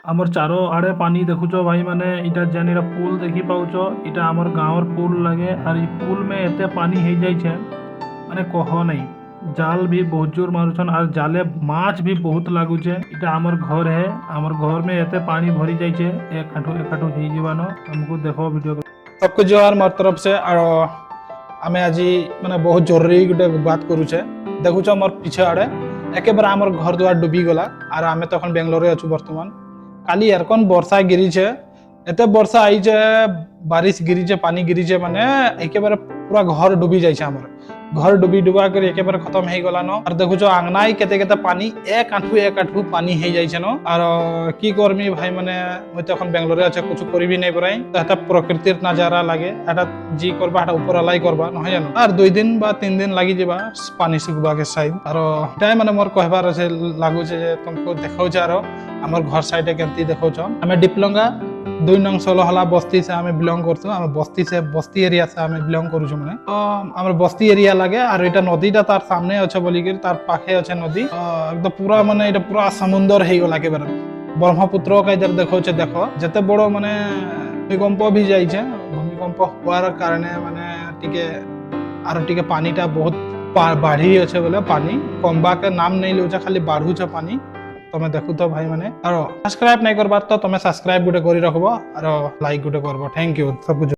আমার চারো আড়ে পানি দেখুছ ভাই, মানে এটা যেন এটা পুল দেখি পাউছ, এটা আমার গাঁৱৰ পুল লাগে। আর এই পুল মে এতে পানি হয়ে যাইছে মানে কহ নাই। জাল भी बहुत जोर मारुछन और जाले माछ भी बहुत लागुचे। इटा हमर घर है, हमर घर में एते पानी भरी जाइछे एक हांठू ही जीवानो। हमको देखो वीडियो सबको जोहार मोर तरफ से। और आमे আজি মানে बहुत जरूरी गोटे बात करूछे। देखुछ मोर पीछे आड़े एकेबारे हमर घर दुआर डूबी गला और आमे तखन बेंगलोरे अछु बर्तमान। काली एरकन वर्षा गिरीछे, एते वर्षा आइछे, बारिश गिरीछे, पानी गिरीछे, माने एकेबारे पूरा घर डूबी जाइछे। हमर घर डूबी डुबा कर एकेबारे खत्म हो गला न। और देखुछ आंगनाय केते केते पानी एक आंठू पानी हो जाइछे न। और की करमी भाई, माने মই तखन बेंगलोरे আছে, কিছু করিবি নাই পরাই। এটা প্রকৃতির নজারা লাগে, এটা জি করবা এটা উপর আলাই করবা নহয় জানো। আর 2 দিন বা 3 দিন লাগি যাবা পানি শুকবাকে সাইড। আর এটাই মানে মোর কহবার আছে লাগুছে যে तुमको দেখাউছ। আর আমার ঘর সাইডে কেমতি দেখাউছ। আমি ডিপ্লঙ্গা 2 নং 16 बस्ती से हमें बिलोंग करछो। हम बस्ती एरिया से हमें बिलोंग करूछो। माने तो हमर बस्ती एरिया लागे। और এটা নদীটা তার সামনে আছে বলি কি তার পাশে আছে নদী। একদম পুরা মানে এটা পুরা সমুদ্র হয়ে গলা একেবারে। ব্রহ্মপুত্র কাইদার দেখোছে, দেখো যেতে বড় মানে ভূমিকম্প भी যাইছে। ভূমিকম্প হওয়ার কারণে মানে টিকে আর টিকে পানিটা বহুত বাড়ি আছে বলে পানি কমবাকে নাম নেই লউছে, খালি বাড়ুছে পানি। তুমি দেখো তো ভাই মানে। আর সাবস্ক্রাইব নাই করবার তো তুমি সাবস্ক্রাইব গুটে করি রাখবো আর লাইক গুটে করবো। থ্যাংক ইউ সব কিছু।